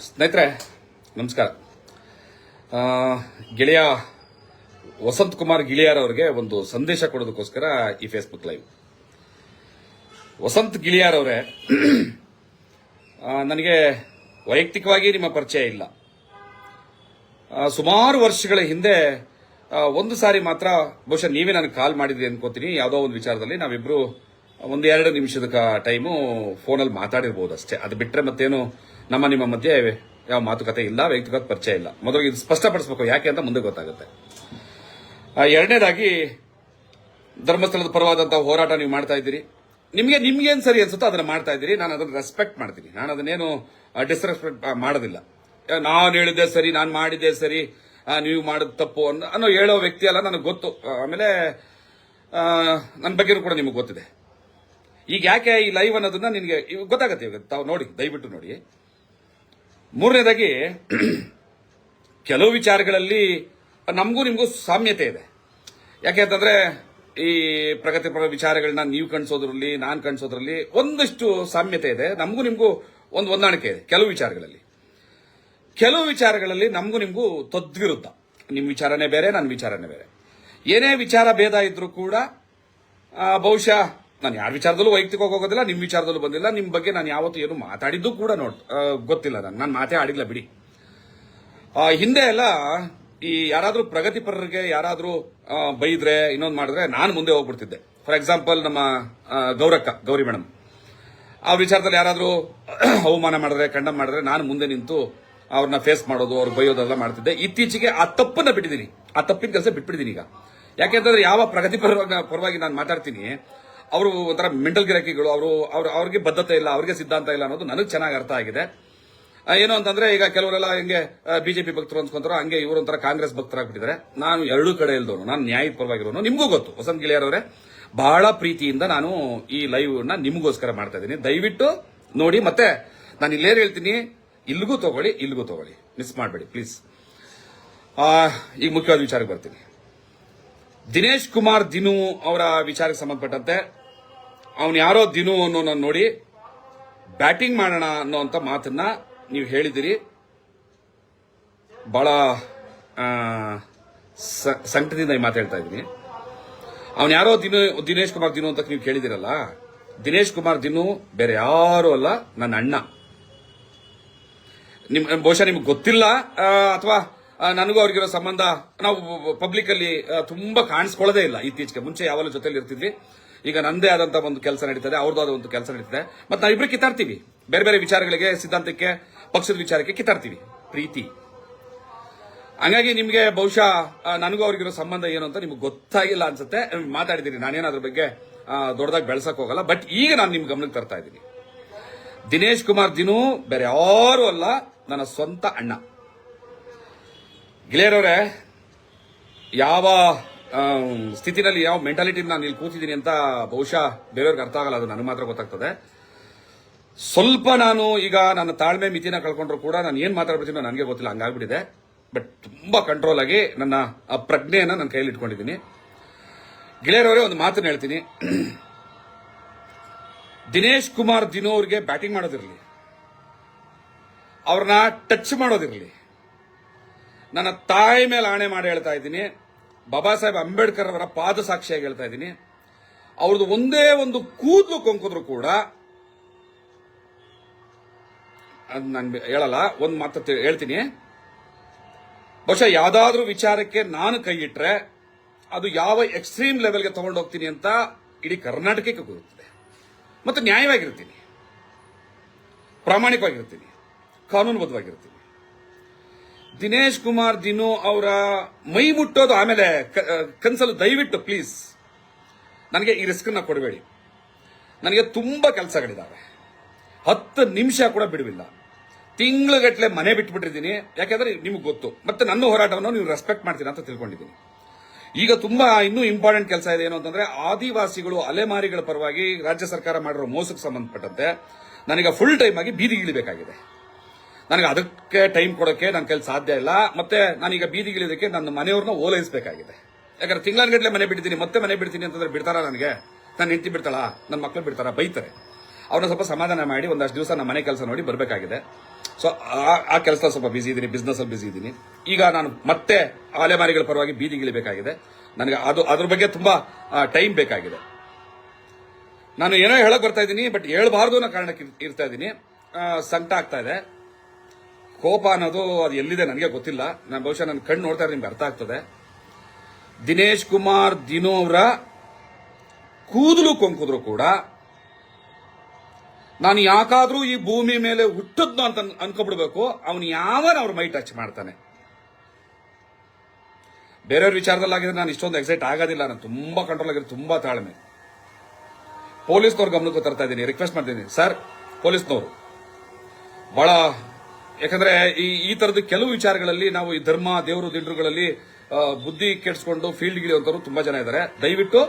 ಸ್ನೇಹಿತರೆ ನಮಸ್ಕಾರ. ಗೆಳೆಯ ವಸಂತ್ ಕುಮಾರ್ ಗಿಳಿಯಾರ್ ಅವರಿಗೆ ಒಂದು ಸಂದೇಶ ಕೊಡೋದಕ್ಕೋಸ್ಕರ ಈ ಫೇಸ್ಬುಕ್ ಲೈವ್. ವಸಂತ್ ಗಿಳಿಯಾರ್ ಅವರೇ, ನನಗೆ ವೈಯಕ್ತಿಕವಾಗಿ ನಿಮ್ಮ ಪರಿಚಯ ಇಲ್ಲ. ಸುಮಾರು ವರ್ಷಗಳ ಹಿಂದೆ ಒಂದು ಸಾರಿ ಮಾತ್ರ ಬಹುಶಃ ನೀವೇ ನನಗೆ ಕಾಲ್ ಮಾಡಿದ್ರಿ ಅನ್ಕೋತೀನಿ. ಯಾವುದೋ ಒಂದು ವಿಚಾರದಲ್ಲಿ ನಾವಿಬ್ರು 1-2 ನಿಮಿಷದ ಟೈಮು ಫೋನಲ್ಲಿ ಮಾತಾಡಿರ್ಬೋದು ಅಷ್ಟೇ. ಅದು ಬಿಟ್ಟರೆ ಮತ್ತೇನು ನಿಮ್ಮ ಮಧ್ಯೆ ಯಾವ ಮಾತುಕತೆ ಇಲ್ಲ, ವ್ಯಕ್ತಿಗತ ಪರಿಚಯ ಇಲ್ಲ. ಮೊದಲು ಇದು ಸ್ಪಷ್ಟಪಡಿಸಬೇಕು, ಯಾಕೆ ಅಂತ ಮುಂದೆ ಗೊತ್ತಾಗುತ್ತೆ. ಎರಡನೇದಾಗಿ, ಧರ್ಮಸ್ಥಳದ ಪರವಾದಂತಹ ಹೋರಾಟ ನೀವು ಮಾಡ್ತಾ ಇದ್ದೀರಿ. ನಿಮ್ಗೇನು ಸರಿ ಅನ್ಸುತ್ತೋ ಅದನ್ನ ಮಾಡ್ತಾ ಇದ್ದೀರಿ. ನಾನು ಅದನ್ನ ರೆಸ್ಪೆಕ್ಟ್ ಮಾಡ್ತೀನಿ. ನಾನು ಅದನ್ನೇನು ಡಿಸ್ರೆಸ್ಪೆಕ್ಟ್ ಮಾಡೋದಿಲ್ಲ. ನಾನು ಹೇಳಿದ್ದೆ ಸರಿ, ನಾನು ಮಾಡಿದ್ದೆ ಸರಿ, ನೀವು ಮಾಡೋದು ತಪ್ಪು ಅನ್ನೋ ಹೇಳೋ ವ್ಯಕ್ತಿ ಅಲ್ಲ, ನನಗೆ ಗೊತ್ತು. ಆಮೇಲೆ ನನ್ನ ಬಗ್ಗೆನೂ ಕೂಡ ನಿಮಗೆ ಗೊತ್ತಿದೆ. ಈಗ ಯಾಕೆ ಈ ಲೈವ್ ಅನ್ನೋದನ್ನ ನಿನಗೆ ಗೊತ್ತಾಗತ್ತೆ. ಇವಾಗ ತಾವು ನೋಡಿ, ದಯವಿಟ್ಟು ನೋಡಿ. ಮೂರನೇದಾಗಿ, ಕೆಲವು ವಿಚಾರಗಳಲ್ಲಿ ನಮಗೂ ನಿಮಗೂ ಸಾಮ್ಯತೆ ಇದೆ. ಯಾಕೆ ಅಂತಂದ್ರೆ ಈ ಪ್ರಗತಿಪರ ವಿಚಾರಗಳನ್ನ ನೀವು ಕಣಿಸೋದ್ರಲ್ಲಿ, ನಾನು ಕಣಿಸೋದ್ರಲ್ಲಿ ಒಂದಷ್ಟು ಸಾಮ್ಯತೆ ಇದೆ. ನಮಗೂ ನಿಮಗೂ ಒಂದು ಹೊಂದಾಣಿಕೆ ಇದೆ ಕೆಲವು ವಿಚಾರಗಳಲ್ಲಿ ನಮಗೂ ನಿಮಗೂ ತದ್ವಿರುದ್ಧ. ನಿಮ್ಮ ವಿಚಾರನೇ ಬೇರೆ, ನನ್ನ ವಿಚಾರನೇ ಬೇರೆ. ಏನೇ ವಿಚಾರ ಭೇದ ಇದ್ರೂ ಕೂಡ ಬಹುಶಃ ನಾನು ಯಾರ ವಿಚಾರದಲ್ಲೂ ವೈಯಕ್ತಿಕವಾಗಿ ಹೋಗೋದಿಲ್ಲ, ನಿಮ್ಮ ವಿಚಾರದಲ್ಲೂ ಬಂದಿಲ್ಲ. ನಿಮ್ಮ ಬಗ್ಗೆ ನಾನು ಯಾವತ್ತೂ ಏನು ಮಾತಾಡಿದ್ದು ಕೂಡ ಗೊತ್ತಿಲ್ಲ. ನಾನು ಮಾತೇ ಆಡಿಲ್ಲ ಬಿಡಿ. ಹಿಂದೆ ಎಲ್ಲ ಈ ಯಾರಾದ್ರೂ ಪ್ರಗತಿಪರರಿಗೆ ಯಾರಾದ್ರೂ ಬೈದ್ರೆ, ಇನ್ನೊಂದು ಮಾಡಿದ್ರೆ ನಾನು ಮುಂದೆ ಹೋಗ್ಬಿಡ್ತಿದ್ದೆ. ಫಾರ್ ಎಕ್ಸಾಂಪಲ್, ನಮ್ಮ ಗೌರಿ ಮೇಡಮ್ ಅವ್ರ ವಿಚಾರದಲ್ಲಿ ಯಾರಾದ್ರೂ ಅವಮಾನ ಮಾಡಿದ್ರೆ, ಕಂಡಮ್ ಮಾಡಿದ್ರೆ ನಾನು ಮುಂದೆ ನಿಂತು ಅವ್ರನ್ನ ಫೇಸ್ ಮಾಡೋದು, ಅವ್ರಿಗೆ ಬೈಯೋದೆಲ್ಲ ಮಾಡ್ತಿದ್ದೆ. ಇತ್ತೀಚೆಗೆ ಆ ತಪ್ಪನ್ನ ಬಿಟ್ಟಿದ್ದೀನಿ, ಆ ತಪ್ಪಿನ ಕೆಲಸ ಬಿಟ್ಬಿಟ್ಟಿದ್ದೀನಿ ಈಗ. ಯಾಕೆಂತಂದ್ರೆ ಯಾವ ಪರವಾಗಿ ನಾನು ಮಾತಾಡ್ತೀನಿ, ಅವರು ಒಂಥರ ಮೆಂಟಲ್ ಗಿರಾಕಿಗಳು, ಅವ್ರಿಗೆ ಬದ್ಧತೆ ಇಲ್ಲ, ಅವ್ರಿಗೆ ಸಿದ್ಧಾಂತ ಇಲ್ಲ ಅನ್ನೋದು ನನಗೆ ಚೆನ್ನಾಗಿ ಅರ್ಥ ಆಗಿದೆ. ಏನು ಅಂತಂದ್ರೆ, ಈಗ ಕೆಲವರೆಲ್ಲ ಹೆಂಗೆ ಬಿಜೆಪಿ ಭಕ್ತರು ಅನ್ಸ್ಕೊಂತಾರೋ ಹಂಗೆ ಇವರು ಒಂಥರ ಕಾಂಗ್ರೆಸ್ ಭಕ್ತರಾಗ್ಬಿಟ್ಟಿದ್ದಾರೆ. ನಾನು ಎರಡೂ ಕಡೆ ಇಲ್ದವನು, ನಾನು ನ್ಯಾಯದ ಪರವಾಗಿರೋನು. ನಿಮಗೂ ಗೊತ್ತು, ವಸಂತ್ ಗಿಳಿಯಾರ್ ಅವರೇ, ಬಹಳ ಪ್ರೀತಿಯಿಂದ ನಾನು ಈ ಲೈವ್ ನ ನಿಮಗೋಸ್ಕರ ಮಾಡ್ತಾ ಇದ್ದೀನಿ. ದಯವಿಟ್ಟು ನೋಡಿ. ಮತ್ತೆ ನಾನು ಇಲ್ಲೇನು ಹೇಳ್ತೀನಿ, ಇಲ್ಲಿಗೂ ತಗೊಳ್ಳಿ, ಮಿಸ್ ಮಾಡಬೇಡಿ ಪ್ಲೀಸ್. ಈಗ ಮುಖ್ಯವಾದ ವಿಚಾರಕ್ಕೆ ಬರ್ತೀನಿ. ದಿನೇಶ್ ಕುಮಾರ್ ದಿನು ಅವರ ವಿಚಾರಕ್ಕೆ ಸಂಬಂಧಪಟ್ಟಂತೆ, ಅವನು ಯಾರೋ ದಿನು ಅನ್ನೋ ನೋಡಿ ಬ್ಯಾಟಿಂಗ್ ಮಾಡೋಣ ಅನ್ನೋಂಥ ಮಾತನ್ನ ನೀವು ಹೇಳಿದಿರಿ. ಬಹಳ ಸಂಕಟದಿಂದ ಈ ಮಾತು ಹೇಳ್ತಾ ಇದ್ದೀನಿ. ಅವನು ಯಾರೋ ದಿನೇಶ್ ಕುಮಾರ್ ದಿನು ಅಂತ ನೀವು ಕೇಳಿದಿರಲ್ಲ. ದಿನೇಶ್ ಕುಮಾರ್ ದಿನು ಬೇರೆ ಯಾರು ಅಲ್ಲ, ನನ್ನ ಅಣ್ಣ. ಬಹುಶಃ ನಿಮ್ಗೆ ಗೊತ್ತಿಲ್ಲ, ಅಥವಾ ನನಗೂ ಅವ್ರಿಗಿರೋ ಸಂಬಂಧ ನಾವು ಪಬ್ಲಿಕ್ ಅಲ್ಲಿ ತುಂಬಾ ಕಾಣಿಸ್ಕೊಳ್ಳೋದೇ ಇಲ್ಲ ಇತ್ತೀಚೆಗೆ. ಮುಂಚೆ ಯಾವಾಗಲೂ ಜೊತೆಲಿ ಇರ್ತಿದ್ವಿ. ಈಗ ನಂದೇ ಆದಂತ ಒಂದು ಕೆಲಸ ನಡೀತದೆ, ಅವ್ರದ್ದಾದ ಒಂದು ಕೆಲಸ ನಡೀತದೆ. ಮತ್ತೆ ನಾವಿಬ್ರು ಕಿತ್ತಾಡ್ತೀವಿ, ಬೇರೆ ಬೇರೆ ವಿಚಾರಗಳಿಗೆ, ಸಿದ್ಧಾಂತಕ್ಕೆ, ಪಕ್ಷದ ವಿಚಾರಕ್ಕೆ ಕಿತ್ತಾಡ್ತೀವಿ, ಪ್ರೀತಿ. ಹಂಗಾಗಿ ನಿಮ್ಗೆ ಬಹುಶಃ ನನಗೂ ಅವ್ರಿಗಿರೋ ಸಂಬಂಧ ಏನು ಅಂತ ನಿಮ್ಗೆ ಗೊತ್ತಾಗಿಲ್ಲ ಅನ್ಸುತ್ತೆ. ಮಾತಾಡಿದೀನಿ, ನಾನೇನು ಅದ್ರ ಬಗ್ಗೆ ದೊಡ್ಡದಾಗಿ ಬೆಳೆಸಕ್ ಹೋಗಲ್ಲ. ಬಟ್ ಈಗ ನಾನು ನಿಮ್ ಗಮನಕ್ಕೆ ತರ್ತಾ ಇದ್ದೀನಿ. ದಿನೇಶ್ ಕುಮಾರ್ ದಿನು ಬೇರೆ ಯಾರು ಅಲ್ಲ, ನನ್ನ ಸ್ವಂತ ಅಣ್ಣ. ಗಿಳಿಯರವರೇ, ಯಾವ ಸ್ಥಿತಿನಲ್ಲಿ, ಯಾವ ಮೆಂಟಾಲಿಟಿ ನಾನು ಇಲ್ಲಿ ಕೂತಿದ್ದೀನಿ ಅಂತ ಬಹುಶಃ ಬೇರೆಯವ್ರಿಗೆ ಅರ್ಥ ಆಗಲ್ಲ, ಅದು ನನಗೆ ಮಾತ್ರ ಗೊತ್ತಾಗ್ತದೆ. ಸ್ವಲ್ಪ ನಾನು ಈಗ ನನ್ನ ತಾಳ್ಮೆ ಮಿತಿನ ಕಳ್ಕೊಂಡ್ರು ಕೂಡ ನಾನು ಏನ್ ಮಾತಾಡ್ಬಿಡ್ತೀನೋ ನನಗೆ ಗೊತ್ತಿಲ್ಲ, ಹಂಗಾಗ್ಬಿಟ್ಟಿದೆ. ಬಟ್ ತುಂಬಾ ಕಂಟ್ರೋಲ್ ಆಗಿ ನನ್ನ ಆ ಪ್ರಜ್ಞೆಯನ್ನ ನನ್ನ ಕೈಯಲ್ಲಿ ಇಟ್ಕೊಂಡಿದ್ದೀನಿ. ಗಿಳಿಯರವರೇ, ಒಂದು ಮಾತನ್ನ ಹೇಳ್ತೀನಿ. ದಿನೇಶ್ ಕುಮಾರ್ ದಿನು ಅವ್ರಿಗೆ ಬ್ಯಾಟಿಂಗ್ ಮಾಡೋದಿರಲಿ, ಅವ್ರನ್ನ ಟಚ್ ಮಾಡೋದಿರಲಿ, ನನ್ನ ತಾಯಿ ಮೇಲೆ ಆಣೆ ಮಾಡಿ ಹೇಳ್ತಾ ಇದ್ದೀನಿ, ಬಾಬಾ ಸಾಹೇಬ್ ಅಂಬೇಡ್ಕರ್ ಅವರ ಪಾದ ಸಾಕ್ಷಿಯಾಗಿ ಹೇಳ್ತಾ ಇದ್ದೀನಿ, ಅವ್ರದ್ದು ಒಂದೇ ಒಂದು ಕೂದಲು ಕೊಂಕಿದ್ರು ಕೂಡ ನಾನು ಹೇಳಲ್ಲ. ಒಂದು ಮಾತು ಹೇಳ್ತೀನಿ, ಬಹುಶಃ ಯಾವ್ದಾದ್ರೂ ವಿಚಾರಕ್ಕೆ ನಾನು ಕೈ ಇಟ್ರೆ ಅದು ಯಾವ ಎಕ್ಸ್ಟ್ರೀಮ್ ಲೆವೆಲ್ಗೆ ತಗೊಂಡೋಗ್ತೀನಿ ಅಂತ ಇಡೀ ಕರ್ನಾಟಕಕ್ಕೆ ಗೊತ್ತಿದೆ. ಮತ್ತು ನ್ಯಾಯವಾಗಿರ್ತೀನಿ, ಪ್ರಾಮಾಣಿಕವಾಗಿರ್ತೀನಿ, ಕಾನೂನುಬದ್ಧವಾಗಿರ್ತೀನಿ. ದಿನೇಶ್ ಕುಮಾರ್ ದಿನು ಅವರ ಮೈ ಮುಟ್ಟೋದು ಆಮೇಲೆ ಕನ್ಸಲು ದಯವಿಟ್ಟು ಪ್ಲೀಸ್ ನನಗೆ ಈ ರಿಸ್ಕ್ ನ ಕೊಡಬೇಡಿ. ನನಗೆ ತುಂಬಾ ಕೆಲಸಗಳಿದ್ದಾವೆ, 10 ನಿಮಿಷ ಕೂಡ ಬಿಡುವಿಲ್ಲ. ತಿಂಗಳುಗಟ್ಟಲೆ ಮನೆ ಬಿಟ್ಬಿಟ್ಟಿದ್ದೀನಿ. ಯಾಕೆಂದ್ರೆ ನಿಮ್ಗೆ ಗೊತ್ತು, ಮತ್ತೆ ನನ್ನ ಹೋರಾಟವನ್ನು ನೀವು ರೆಸ್ಪೆಕ್ಟ್ ಮಾಡ್ತೀರಾ ಅಂತ ತಿಳ್ಕೊಂಡಿದ್ದೀನಿ. ಈಗ ತುಂಬಾ ಇನ್ನೂ ಇಂಪಾರ್ಟೆಂಟ್ ಕೆಲಸ ಇದೆ. ಏನು ಅಂತಂದ್ರೆ, ಆದಿವಾಸಿಗಳು, ಅಲೆಮಾರಿಗಳ ಪರವಾಗಿ ರಾಜ್ಯ ಸರ್ಕಾರ ಮಾಡಿರೋ ಮೋಸಕ್ಕೆ ಸಂಬಂಧಪಟ್ಟಂತೆ ನನಗೆ ಫುಲ್ ಟೈಮ್ ಆಗಿ ಬೀದಿಗಿಳಿಬೇಕಾಗಿದೆ. ನನಗೆ ಅದಕ್ಕೆ ಟೈಮ್ ಕೊಡೋಕೆ ನನ್ನ ಕೈಲಿ ಸಾಧ್ಯ ಇಲ್ಲ. ಮತ್ತೆ ನಾನೀಗ ಬೀದಿಗಿಳಿದಕ್ಕೆ ನನ್ನ ಮನೆಯವ್ರನ್ನ ಓಲೈಸಬೇಕಾಗಿದೆ. ಯಾಕಂದ್ರೆ ತಿಂಗಳಗಟ್ಟಲೆ ಮನೆ ಬಿಡ್ತೀನಿ, ಮತ್ತೆ ಮನೆ ಬಿಡ್ತೀನಿ ಅಂತಂದ್ರೆ ಬಿಡ್ತಾರ ನನಗೆ? ನನ್ನ ಹೆಂಡತಿ ಬಿಡ್ತಾಳ, ನನ್ನ ಮಕ್ಕಳು ಬಿಡ್ತಾರ? ಬೈತಾರೆ. ಅವ್ರನ್ನ ಸ್ವಲ್ಪ ಸಮಾಧಾನ ಮಾಡಿ ಒಂದಷ್ಟು ದಿವಸ ನಮ್ಮ ಮನೆ ಕೆಲಸ ನೋಡಿ ಬರಬೇಕಾಗಿದೆ. ಸೊ ಆ ಕೆಲಸ ಸ್ವಲ್ಪ ಬಿಸಿ ಇದ್ದೀನಿ, ಬಿಸ್ನೆಸ್ ಅಲ್ಲಿ ಬಿಸಿ ಇದ್ದೀನಿ. ಈಗ ನಾನು ಮತ್ತೆ ಅಲೆಮಾರಿಗಳ ಪರವಾಗಿ ಬೀದಿಗಿಳಿಬೇಕಾಗಿದೆ. ನನಗೆ ಅದ್ರ ಬಗ್ಗೆ ತುಂಬಾ ಟೈಮ್ ಬೇಕಾಗಿದೆ. ನಾನು ಏನೋ ಹೇಳಕ್ ಬರ್ತಾ ಇದ್ದೀನಿ, ಬಟ್ ಹೇಳ್ಬಾರ್ದು ಅನ್ನೋ ಕಾರಣಕ್ಕೆ ಇರ್ತಾ ಇದ್ದೀನಿ. ಸಂಕಟ ಆಗ್ತಾ ಇದೆ. ಕೋಪ ಅನ್ನೋದು ಅದು ಎಲ್ಲಿದೆ ನನಗೆ ಗೊತ್ತಿಲ್ಲ. ನಾನು ಬಹುಶಃ ನನ್ನ ಕಣ್ಣು ನೋಡ್ತಾ ಇದ್ರೆ ನಿಮ್ಗೆ ಅರ್ಥ ಆಗ್ತದೆ. ದಿನೇಶ್ ಕುಮಾರ್ ದಿನೋ ಅವರ ಕೂದಲು ಕೊಂಕಿದ್ರು ಕೂಡ ನಾನು ಯಾಕಾದ್ರೂ ಈ ಭೂಮಿ ಮೇಲೆ ಹುಟ್ಟದ್ನೋ ಅಂತ ಅನ್ಕೊಬಿಡ್ಬೇಕು. ಅವನು ಯಾವನ ಅವ್ರ ಮೈ ಟಚ್ ಮಾಡ್ತಾನೆ. ಬೇರೆಯವ್ರ ವಿಚಾರದಲ್ಲಿ ಆಗಿದ್ರೆ ನಾನು ಇಷ್ಟೊಂದು ಎಕ್ಸೈಟ್ ಆಗೋದಿಲ್ಲ. ನಾನು ತುಂಬಾ ಕಂಟ್ರೋಲ್ ಆಗಿರೋ, ತುಂಬಾ ತಾಳ್ಮೆ. ಪೊಲೀಸ್ನವ್ರ ಗಮನಕ್ಕೂ ತರ್ತಾ ಇದ್ದೀನಿ, ರಿಕ್ವೆಸ್ಟ್ ಮಾಡ್ತೀನಿ. ಸರ್, ಪೊಲೀಸ್ನವರು ಬಹಳ, ಯಾಕಂದ್ರೆ ಈ ತರದ ಕೆಲವು ವಿಚಾರಗಳಲ್ಲಿ ನಾವು ಈ ಧರ್ಮ ದೇವರು ದಿಂಡ್ರುಗಳಲ್ಲಿ ಬುದ್ಧಿ ಕೆಡಿಸ್ಕೊಂಡು ಫೀಲ್ಡ್ ಗಿಳಿಯುವಂತವರು ತುಂಬಾ ಜನ ಇದ್ದಾರೆ. ದಯವಿಟ್ಟು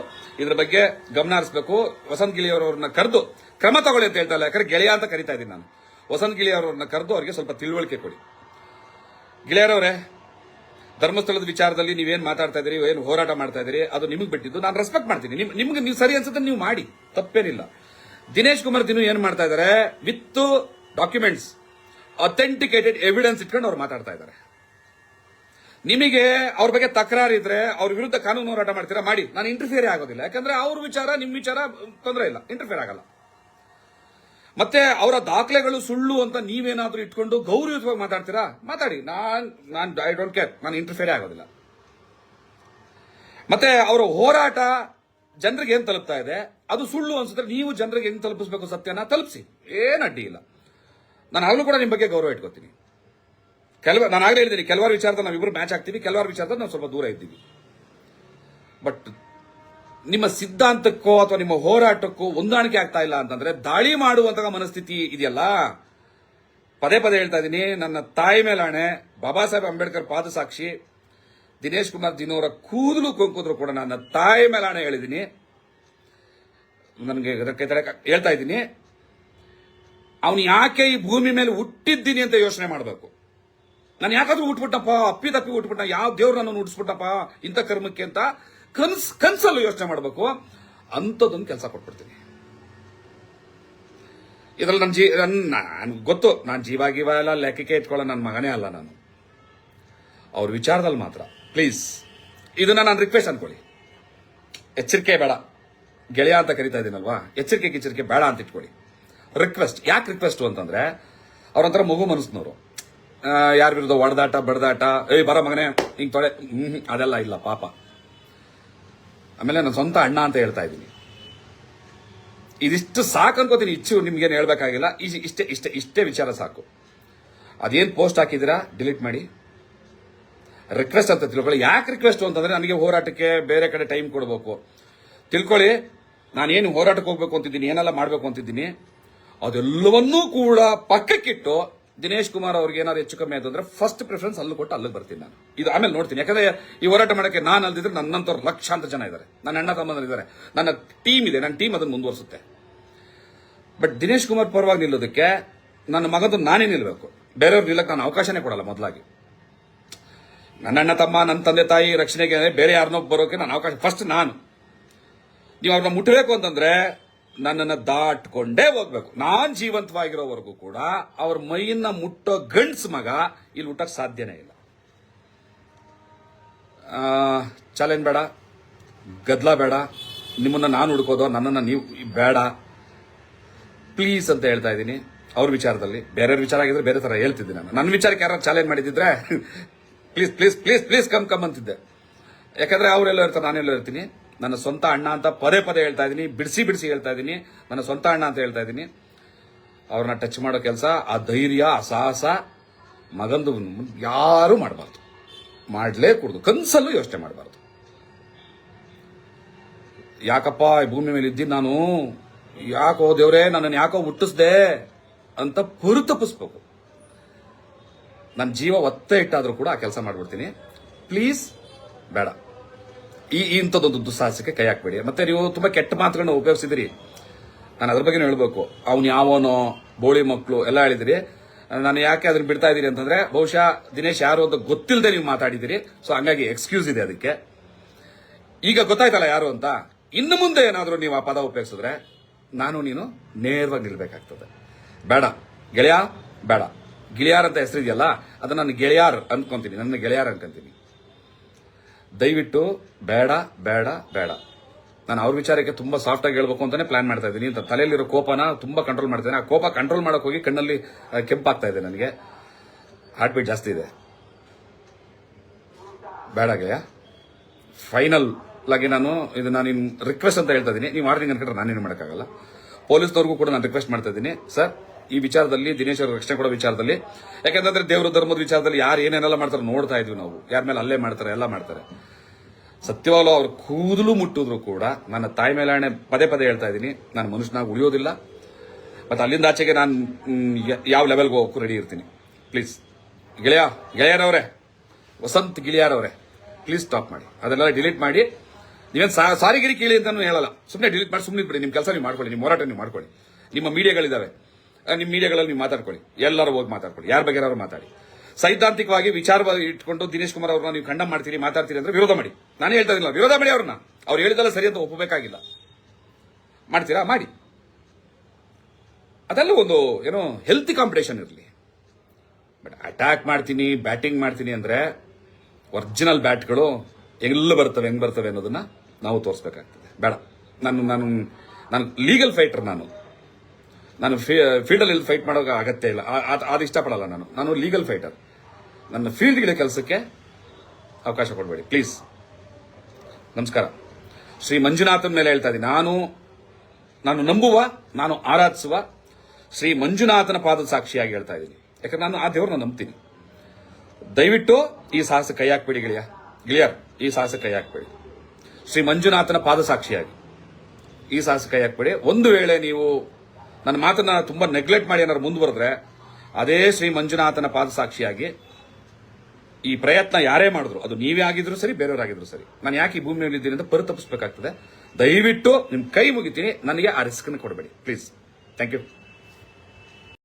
ಇದ್ರ ಬಗ್ಗೆ ಗಮನ ಹರಿಸಬೇಕು. ವಸಂತ್ ಗಿಳಿಯವರವ್ರನ್ನ ಕರೆದು ಕ್ರಮ ತಗೊಳ್ಳಿ ಅಂತ ಹೇಳ್ತಾ ಇಲ್ಲ, ಯಾಕಂದ್ರೆ ಗೆಳೆಯ ಅಂತ ಕರಿತಾ ಇದ್ದೀನಿ ನಾನು. ವಸಂತ್ ಗಿಳಿಯವರನ್ನ ಕರೆದು ಅವರಿಗೆ ಸ್ವಲ್ಪ ತಿಳುವಳಿಕೆ ಕೊಡಿ. ಗಿಳಿಯರವರೇ, ಧರ್ಮಸ್ಥಳದ ವಿಚಾರದಲ್ಲಿ ನೀವೇನ್ ಮಾತಾಡ್ತಾ ಇದ್ದೀರಿ, ಏನು ಹೋರಾಟ ಮಾಡ್ತಾ ಇದ್ದೀರಿ, ಅದು ನಿಮಗೆ ಬಿಟ್ಟಿದ್ದು. ನಾನು ರೆಸ್ಪೆಕ್ಟ್ ಮಾಡ್ತೀನಿ. ನಿಮ್ಗೆ ನೀವು ಸರಿ ಅನ್ಸುತ್ತೆ ನೀವು ಮಾಡಿ, ತಪ್ಪೇನಿಲ್ಲ. ದಿನೇಶ್ ಕುಮಾರ್ ದಿನು ಏನ್ ಮಾಡ್ತಾ ಇದ್ದಾರೆ, ವಿತ್ ಡಾಕ್ಯುಮೆಂಟ್ಸ್, ಅಥೆಂಟಿಕೇಟೆಡ್ ಎವಿಡೆನ್ಸ್ ಇಟ್ಕೊಂಡು ಅವ್ರು ಮಾತಾಡ್ತಾ ಇದ್ದಾರೆ. ನಿಮಗೆ ಅವ್ರ ಬಗ್ಗೆ ತಕರಾರು ಇದ್ರೆ ಅವ್ರ ವಿರುದ್ಧ ಕಾನೂನು ಹೋರಾಟ ಮಾಡ್ತೀರಾ, ಮಾಡಿ. ನಾನು ಇಂಟರ್ಫಿಯರ್ ಆಗೋದಿಲ್ಲ. ಯಾಕಂದ್ರೆ ಅವ್ರ ವಿಚಾರ ನಿಮ್ ವಿಚಾರ ತೊಂದರೆ ಇಲ್ಲ, ಇಂಟರ್ಫಿಯರ್ ಆಗಲ್ಲ. ಮತ್ತೆ ಅವರ ದಾಖಲೆಗಳು ಸುಳ್ಳು ಅಂತ ನೀವೇನಾದ್ರೂ ಇಟ್ಕೊಂಡು ಗೌರವಯುತವಾಗಿ ಮಾತಾಡ್ತೀರಾ, ಮಾತಾಡಿ. ನಾನ್ ಐ ಡೋಂಟ್ ಕೇರ್, ನಾನು ಇಂಟರ್ಫಿಯರ್ ಆಗೋದಿಲ್ಲ. ಮತ್ತೆ ಅವರ ಹೋರಾಟ ಜನರಿಗೆ ಏನ್ ತಲುಪ್ತಾ ಇದೆ, ಅದು ಸುಳ್ಳು ಅನ್ಸುತ್ತೆ. ನೀವು ಜನರಿಗೆ ಹೆಂಗ್ ತಲುಪಿಸಬೇಕು ಸತ್ಯನ ತಲುಪಿಸಿ, ಏನ್ ಅಡ್ಡಿ ಇಲ್ಲ. ನಾನು ಆಗಲೂ ಕೂಡ ನಿಮ್ಮ ಬಗ್ಗೆ ಗೌರವ ಇಟ್ಕೋತೀನಿ. ನಾನು ಆಗಲೇ ಹೇಳಿದ್ದೀನಿ, ಕೆಲವಾರು ವಿಚಾರದಲ್ಲಿ ನಾವಿಬ್ರು ಮ್ಯಾಚ್ ಆಗ್ತೀವಿ, ಕೆಲವಾರು ವಿಚಾರದಲ್ಲಿ ನಾವು ಸ್ವಲ್ಪ ದೂರ ಇದ್ದೀವಿ. ಬಟ್ ನಿಮ್ಮ ಸಿದ್ಧಾಂತಕ್ಕೋ ಅಥವಾ ನಿಮ್ಮ ಹೋರಾಟಕ್ಕೋ ಹೊಂದಾಣಿಕೆ ಆಗ್ತಾ ಇಲ್ಲ ಅಂತಂದ್ರೆ ದಾಳಿ ಮಾಡುವಂತಹ ಮನಸ್ಥಿತಿ ಇದೆಯಲ್ಲ. ಪದೇ ಪದೇ ಹೇಳ್ತಾ ಇದ್ದೀನಿ, ನನ್ನ ತಾಯಿ ಮೇಲಾಣೆ, ಬಾಬಾ ಸಾಹೇಬ್ ಅಂಬೇಡ್ಕರ್ ಪಾದ ಸಾಕ್ಷಿ, ದಿನೇಶ್ ಕುಮಾರ್ ದಿನೋರ ಕೂದಲು ಕೊಂಕಿದ್ರು ಕೂಡ ನನ್ನ ತಾಯಿ ಮೇಲಾಣೆ ಹೇಳಿದ್ದೀನಿ. ನನಗೆ ಹೇಳ್ತಾ ಇದ್ದೀನಿ, ಅವನು ಯಾಕೆ ಈ ಭೂಮಿ ಮೇಲೆ ಹುಟ್ಟಿದ್ದೀನಿ ಅಂತ ಯೋಚನೆ ಮಾಡಬೇಕು. ನಾನು ಯಾಕಾದ್ರೂ ಹುಟ್ಬಿಟ್ಟಪ್ಪ, ಅಪ್ಪಿ ತಪ್ಪಿ ಹುಟ್ಬಿಟ್ಟ, ಯಾವ ದೇವ್ರು ನಾನು ಹುಟ್ಟಿಸ್ಬಿಟ್ಟಪ್ಪ ಇಂಥ ಕರ್ಮಕ್ಕೆ ಅಂತ ಕನ್ಸಲ್ಲೂ ಯೋಚನೆ ಮಾಡಬೇಕು. ಅಂಥದ್ದೊಂದು ಕೆಲಸ ಕೊಟ್ಬಿಡ್ತೀನಿ. ಇದ್ರಲ್ಲಿ ನನ್ ಗೊತ್ತು, ನಾನು ಜೀವ ಎಲ್ಲ ಲೆಕ್ಕಕ್ಕೆ ಇಟ್ಕೊಳ್ಳೋ ನನ್ನ ಮಗನೇ ಅಲ್ಲ ನಾನು. ಅವ್ರ ವಿಚಾರದಲ್ಲಿ ಮಾತ್ರ ಪ್ಲೀಸ್ ಇದನ್ನ ನಾನು ರಿಕ್ವೆಸ್ಟ್ ಅನ್ಕೊಳ್ಳಿ. ಎಚ್ಚರಿಕೆ ಬೇಡ, ಗೆಳೆಯ ಅಂತ ಕರಿತಾ ಇದ್ದೀನಲ್ವಾ, ಎಚ್ಚರಿಕೆ ಬೇಡ ಅಂತ ಇಟ್ಕೊಳ್ಳಿ. ರಿಕ್ವೆಸ್ಟ್. ಯಾಕೆ ರಿಕ್ವೆಸ್ಟ್ ಅಂತಂದ್ರೆ ಅವ್ರಂತರ ಮಗು ಮನಸ್ಸಿನವರು. ಯಾರ ವಿರುದ್ಧ ಒಡೆದಾಟ ಬಡದಾಟ, ಬರ ಮಗನೇ ಹಿಂಗ್ ತೊಳೆ, ಅದೆಲ್ಲ ಇಲ್ಲ ಪಾಪ. ಆಮೇಲೆ ನನ್ನ ಸ್ವಂತ ಅಣ್ಣ ಅಂತ ಹೇಳ್ತಾ ಇದ್ದೀನಿ. ಇದಿಷ್ಟು ಸಾಕು ಅನ್ಕೋತೀನಿ. ನಿಮ್ಗೇನು ಹೇಳ್ಬೇಕಾಗಿಲ್ಲ. ಇಷ್ಟೇ ವಿಚಾರ ಸಾಕು. ಅದೇನ್ ಪೋಸ್ಟ್ ಹಾಕಿದಿರಾ ಡಿಲೀಟ್ ಮಾಡಿ. ರಿಕ್ವೆಸ್ಟ್ ಅಂತ ತಿಳ್ಕೊಳ್ಳಿ. ಯಾಕೆ ರಿಕ್ವೆಸ್ಟ್ ಅಂತಂದ್ರೆ ನನಗೆ ಹೋರಾಟಕ್ಕೆ ಬೇರೆ ಕಡೆ ಟೈಮ್ ಕೊಡಬೇಕು. ತಿಳ್ಕೊಳ್ಳಿ, ನಾನೇನು ಹೋರಾಟಕ್ಕೆ ಹೋಗ್ಬೇಕು ಅಂತಿದ್ದೀನಿ, ಏನೆಲ್ಲ ಮಾಡ್ಬೇಕು ಅಂತಿದ್ದೀನಿ, ಅದೆಲ್ಲವನ್ನೂ ಕೂಡ ಪಕ್ಕಕ್ಕಿಟ್ಟು ದಿನೇಶ್ ಕುಮಾರ್ ಅವ್ರಿಗೆ ಏನಾದ್ರು ಹೆಚ್ಚು ಕಮ್ಮಿ ಆಯ್ತು ಅಂದ್ರೆ ಫಸ್ಟ್ ಪ್ರಿಫರೆನ್ಸ್ ಅಲ್ಲೂ ಕೊಟ್ಟು ಅಲ್ಲಿಗೆ ಬರ್ತೀನಿ ನಾನು. ಇದು ಆಮೇಲೆ ನೋಡ್ತೀನಿ. ಯಾಕಂದ್ರೆ ಈ ಹೋರಾಟ ಮಾಡಕ್ಕೆ ನಾನು ಅಲ್ದಿದ್ರೆ ನನ್ನಂತವ್ರು ಲಕ್ಷಾಂತರ ಜನ ಇದ್ದಾರೆ, ನನ್ನ ಅಣ್ಣ ತಮ್ಮಂದಿದ್ದಾರೆ, ನನ್ನ ಟೀಮ್ ಇದೆ, ನನ್ನ ಟೀಮ್ ಅದನ್ನು ಮುಂದುವರಿಸುತ್ತೆ. ಬಟ್ ದಿನೇಶ್ ಕುಮಾರ್ ಪರವಾಗಿ ನಿಲ್ಲೋದಕ್ಕೆ ನನ್ನ ಮಗದು ನಾನೇ ನಿಲ್ಲಬೇಕು. ಬೇರೆಯವ್ರು ನಿಲ್ಲಕ್ಕೆ ನಾನು ಅವಕಾಶನೇ ಕೊಡಲ್ಲ. ಮೊದಲಾಗಿ ನನ್ನ ಅಣ್ಣ ತಮ್ಮ, ನನ್ನ ತಂದೆ ತಾಯಿ ರಕ್ಷಣೆಗೆ ಬೇರೆ ಯಾರನ್ನೋ ಬರೋಕೆ ನಾನು ಅವಕಾಶ, ಫಸ್ಟ್ ನಾನು. ನೀವು ಅವ್ರನ್ನ ಮುಟ್ಟಬೇಕು ಅಂತಂದ್ರೆ ನನ್ನನ್ನು ದಾಟ್ಕೊಂಡೇ ಹೋಗ್ಬೇಕು. ನಾನ್ ಜೀವಂತವಾಗಿರೋವರೆಗೂ ಕೂಡ ಅವ್ರ ಮೈಯನ್ನ ಮುಟ್ಟೋ ಗಂಡ್ಸ್ ಮಗ ಇಲ್ಲಿ ಹುಟ್ಟಕ್ ಸಾಧ್ಯನೇ ಇಲ್ಲ. ಚಾಲೆಂಜ್ ಬೇಡ, ಗದ್ಲ ಬೇಡ, ನಿಮ್ಮನ್ನ ನಾನು ಹುಡ್ಕೋದು, ನನ್ನನ್ನು ನೀವು ಬೇಡ ಪ್ಲೀಸ್ ಅಂತ ಹೇಳ್ತಾ ಇದ್ದೀನಿ. ಅವ್ರ ವಿಚಾರದಲ್ಲಿ ಬೇರೆಯವ್ರ ವಿಚಾರ ಆಗಿದ್ರೆ ಬೇರೆ ತರ ಹೇಳ್ತಿದ್ದೀನಿ ನಾನು. ನನ್ನ ವಿಚಾರಕ್ಕೆ ಯಾರು ಚಾಲೆಂಜ್ ಮಾಡಿದ್ರೆ please please please please come ಅಂತಿದ್ದೆ. ಯಾಕಂದ್ರೆ ಅವರೆಲ್ಲ ಇರ್ತಾರೆ, ನಾನೆಲ್ಲ ಇರ್ತೀನಿ. ನನ್ನ ಸ್ವಂತ ಅಣ್ಣ ಅಂತ ಪದೇ ಹೇಳ್ತಾ ಇದ್ದೀನಿ, ಬಿಡಿಸಿ ಹೇಳ್ತಾ ಇದ್ದೀನಿ. ನನ್ನ ಸ್ವಂತ ಅಣ್ಣ ಅಂತ ಹೇಳ್ತಾ ಇದ್ದೀನಿ. ಅವ್ರನ್ನ ಟಚ್ ಮಾಡೋ ಕೆಲಸ, ಆ ಧೈರ್ಯ, ಆ ಸಾಹಸ ಮಗಂದು ಯಾರು ಮಾಡಬಾರ್ದು, ಮಾಡಲೇ ಕೂಡದು, ಕನ್ಸಲ್ಲೂ ಯೋಚನೆ ಮಾಡಬಾರ್ದು. ಯಾಕಪ್ಪ ಈ ಭೂಮಿ ಮೇಲೆ ಇದ್ದೀನಿ ನಾನು, ಯಾಕೋ ದೇವ್ರೇ ನನ್ನನ್ನು ಯಾಕೋ ಹುಟ್ಟಿಸ್ದೆ ಅಂತ ಹೊರತುಪಿಸ್ಬೇಕು. ನನ್ನ ಜೀವ ಒತ್ತೆ ಇಟ್ಟಾದ್ರೂ ಕೂಡ ಆ ಕೆಲಸ ಮಾಡ್ಬಿಡ್ತೀನಿ. ಪ್ಲೀಸ್ ಬೇಡ, ಇಂಥದ್ದೊಂದು ದುಸ್ಸಾಹಸಕ್ಕೆ ಕೈ ಹಾಕ್ಬೇಡಿ. ಮತ್ತೆ ನೀವು ತುಂಬಾ ಕೆಟ್ಟ ಮಾತುಗಳನ್ನ ಉಪಯೋಗಿಸಿದಿರಿ, ನಾನು ಅದ್ರ ಬಗ್ಗೆ ಹೇಳ್ಬೇಕು. ಅವ್ನು ಯಾವನೋ ಬೋಳಿ ಮಕ್ಕಳು ಎಲ್ಲ ಹೇಳಿದಿರಿ. ನಾನು ಯಾಕೆ ಅದನ್ನ ಬಿಡ್ತಾ ಇದ್ದೀರಿ ಅಂತಂದ್ರೆ ಬಹುಶಃ ದಿನೇಶ್ ಯಾರು ಅಂತ ಗೊತ್ತಿಲ್ಲದೆ ನೀವು ಮಾತಾಡಿದಿರಿ. ಸೊ ಹಂಗಾಗಿ ಎಕ್ಸ್ಕ್ಯೂಸ್ ಇದೆ ಅದಕ್ಕೆ. ಈಗ ಗೊತ್ತಾಯ್ತಲ್ಲ ಯಾರು ಅಂತ. ಇನ್ನು ಮುಂದೆ ಏನಾದರೂ ನೀವು ಆ ಪದ ಉಪಯೋಗಿಸಿದ್ರೆ ನಾನು ನೀನು ನೇರವಾಗಿ ನಿಲ್ಬೇಕಾಗ್ತದೆ. ಬೇಡ ಗೆಳೆಯ, ಬೇಡ. ಗಿಳಿಯಾರ್ ಅಂತ ಹೆಸರಿದೆಯಲ್ಲ ಅದು ನನ್ನ ಗೆಳೆಯಾರ್ ಅನ್ಕೊಂತೀನಿ, ನನ್ನ ಗೆಳೆಯಾರ್ ಅನ್ಕೊಂತೀನಿ. ದಯವಿಟ್ಟು ಬೇಡ ಬೇಡ ಬೇಡ. ನಾನು ಅವ್ರ ವಿಚಾರಕ್ಕೆ ತುಂಬಾ ಸಾಫ್ಟ್ ಆಗಿ ಹೇಳ್ಬೇಕು ಅಂತಾನೆ ಪ್ಲಾನ್ ಮಾಡ್ತಾ ಇದ್ದೀನಿ. ಅಂತ ತಲೆಯಲ್ಲಿರೋ ಕೋಪನ ತುಂಬಾ ಕಂಟ್ರೋಲ್ ಮಾಡ್ತೇನೆ. ಆ ಕೋಪ ಕಂಟ್ರೋಲ್ ಮಾಡಕ್ ಹೋಗಿ ಕಣ್ಣಲ್ಲಿ ಕೆಂಪಾಗ್ತಾ ಇದೆ, ನನಗೆ ಹಾರ್ಟ್ ಬೀಟ್ ಜಾಸ್ತಿ ಇದೆ. ಬೇಡ ಗೆಳೆಯ, ಫೈನಲ್ ಆಗಿ ನಾನು ರಿಕ್ವೆಸ್ಟ್ ಅಂತ ಹೇಳ್ತಾ ಇದ್ದೀನಿ. ನೀವು ಮಾಡ್ತೀನಿ ಅನ್ಕೊಂಡ್ರೆ ನಾನೇನು ಮಾಡೋಕ್ಕಾಗಲ್ಲ. ಪೊಲೀಸ್ನವ್ರಿಗೂ ಕೂಡ ನಾನು ರಿಕ್ವೆಸ್ಟ್ ಮಾಡ್ತಾ ಇದ್ದೀನಿ, ಸರ್ ಈ ವಿಚಾರದಲ್ಲಿ ದಿನೇಶ್ ಅವ್ರ ರಕ್ಷಣೆ ಕೊಡೋ ವಿಚಾರದಲ್ಲಿ, ಯಾಕಂತಂದ್ರೆ ದೇವರ ಧರ್ಮದ ವಿಚಾರದಲ್ಲಿ ಯಾರು ಏನೇನೆಲ್ಲ ಮಾಡ್ತಾರೆ ನೋಡ್ತಾ ಇದ್ವಿ ನಾವು. ಯಾರ ಮೇಲೆ ಅಲ್ಲೇ ಮಾಡ್ತಾರೆ, ಎಲ್ಲ ಮಾಡ್ತಾರೆ. ಸತ್ಯವಾಗ್ಲೂ ಅವ್ರ ಕೂದಲು ಮುಟ್ಟಿದ್ರು ಕೂಡ ನನ್ನ ತಾಯಿ ಮೇಲಾಣೆ ಪದೇ ಪದೇ ಹೇಳ್ತಾ ಇದ್ದೀನಿ, ನಾನು ಮನುಷ್ಯನಾಗಿ ಉಳಿಯೋದಿಲ್ಲ. ಮತ್ತೆ ಅಲ್ಲಿಂದ ಆಚೆಗೆ ನಾನು ಯಾವ ಲೆವೆಲ್ಗೆ ಹೋಗೋಕ್ಕೂ ರೆಡಿ ಇರ್ತೀನಿ. ಪ್ಲೀಸ್ ಗೆಳೆಯರವರೇ, ವಸಂತ್ ಗಿಳಿಯಾರವರೇ, ಪ್ಲೀಸ್ ಸ್ಟಾಪ್ ಮಾಡಿ. ಅದನ್ನೆಲ್ಲ ಡಿಲೀಟ್ ಮಾಡಿ. ನೀವೇನು ಸಾರಿಗಿರಿ ಕೇಳಿ ಅಂತಾನು ಹೇಳಲ್ಲ, ಸುಮ್ಮನೆ ಡಿಲೀಟ್ ಮಾಡಿ ಸುಮ್ಮನೆ ಬಿಡಿ. ನಿಮ್ಮ ಕೆಲಸ ನೀವು ಮಾಡ್ಕೊಳ್ಳಿ, ನಿಮ್ಮ ಹೋರಾಟ ನೀವು ಮಾಡ್ಕೊಳ್ಳಿ. ನಿಮ್ಮ ಮೀಡಿಯಾಗಳಿದ್ದಾವೆ, ನಿಮ್ಮ ಮೀಡಿಯಾಗಳಲ್ಲಿ ನೀವು ಮಾತಾಡ್ಕೊಳ್ಳಿ, ಎಲ್ಲರೂ ಹೋಗಿ ಮಾತಾಡ್ಕೊಳ್ಳಿ, ಯಾರ ಬಗ್ಗೆ ಯಾರು ಮಾತಾಡಿ. ಸೈದ್ಧಾಂತಿಕವಾಗಿ ವಿಚಾರವಾಗಿ ಇಟ್ಕೊಂಡು ದಿನೇಶ್ ಕುಮಾರ್ ಅವ್ರನ್ನ ನೀವು ಖಂಡನೆ ಮಾಡ್ತೀರಿ, ಮಾತಾಡ್ತೀರಿ ಅಂದ್ರೆ ವಿರೋಧ ಮಾಡಿ. ನಾನೇ ಹೇಳ್ತಾ ಇದ್ದಿಲ್ಲ, ವಿರೋಧ ಮಾಡಿ ಅವ್ರನ್ನ. ಅವ್ರು ಹೇಳಿದಲ್ಲ ಸರಿ ಅಂತ ಒಪ್ಪಬೇಕಾಗಿಲ್ಲ. ಮಾಡ್ತೀರಾ ಮಾಡಿ. ಅದೆಲ್ಲ ಒಂದು ಏನೋ ಹೆಲ್ತಿ ಕಾಂಪಿಟೇಷನ್ ಇರಲಿ. ಬಟ್ ಅಟ್ಯಾಕ್ ಮಾಡ್ತೀನಿ, ಬ್ಯಾಟಿಂಗ್ ಮಾಡ್ತೀನಿ ಅಂದ್ರೆ ಒರಿಜಿನಲ್ ಬ್ಯಾಟ್ಗಳು ಹೆಂಗ್ ಬರ್ತವೆ ಅನ್ನೋದನ್ನ ನಾವು ತೋರಿಸಬೇಕಾಗ್ತದೆ. ಬೇಡ, ನಾನು ಲೀಗಲ್ ಫೈಟರ್. ನಾನು ಫೀಲ್ಡಲ್ಲಿ ಫೈಟ್ ಮಾಡೋ ಅಗತ್ಯ ಇಲ್ಲ, ಅದು ಇಷ್ಟಪಡಲ್ಲ. ನಾನು ಲೀಗಲ್ ಫೈಟರ್. ನನ್ನ ಫೀಲ್ಡ್ಗಿಡ ಕೆಲಸಕ್ಕೆ ಅವಕಾಶ ಕೊಡಬೇಡಿ ಪ್ಲೀಸ್. ನಮಸ್ಕಾರ. ಶ್ರೀ ಮಂಜುನಾಥನ ಮೇಲೆ ಹೇಳ್ತಾ ಇದ್ದೀನಿ. ನಾನು ನಂಬುವ, ನಾನು ಆರಾಧಿಸುವ ಶ್ರೀ ಮಂಜುನಾಥನ ಪಾದದ ಸಾಕ್ಷಿಯಾಗಿ ಹೇಳ್ತಾ ಇದ್ದೀನಿ. ಯಾಕಂದ್ರೆ ನಾನು ಆ ದೇವ್ರನ್ನ ನಂಬ್ತೀನಿ. ದಯವಿಟ್ಟು ಈ ಸಾಹಸ ಕೈ ಹಾಕ್ಬೇಡಿ ಗೆಳೆಯರ್, ಈ ಸಾಹಸ ಕೈ ಹಾಕ್ಬೇಡಿ. ಶ್ರೀ ಮಂಜುನಾಥನ ಪಾದ ಸಾಕ್ಷಿಯಾಗಿ ಈ ಸಾಹಸ ಕೈ ಹಾಕ್ಬೇಡಿ. ಒಂದು ವೇಳೆ ನೀವು ನನ್ನ ಮಾತನ್ನ ತುಂಬಾ ನೆಗ್ಲೆಕ್ಟ್ ಮಾಡಿ ಏನಾದ್ರು ಮುಂದುವರೆದ್ರೆ, ಅದೇ ಶ್ರೀ ಮಂಜುನಾಥನ ಪಾದ ಸಾಕ್ಷಿಯಾಗಿ ಈ ಪ್ರಯತ್ನ ಯಾರೇ ಮಾಡಿದ್ರು, ಅದು ನೀವೇ ಆಗಿದ್ರು ಸರಿ, ಬೇರೆಯವರಾಗಿದ್ರು ಸರಿ, ನಾನು ಯಾಕೆ ಈ ಭೂಮಿಯಲ್ಲಿ ಇದ್ದೀನಿ ಅಂತ ಪರಿತಪಿಸಬೇಕಾಗ್ತದೆ. ದಯವಿಟ್ಟು ನಿಮ್ ಕೈ ಮುಗಿತೀನಿ, ನನಗೆ ಆ ರಿಸ್ಕ್ ಕೊಡಬೇಡಿ ಪ್ಲೀಸ್. Thank you.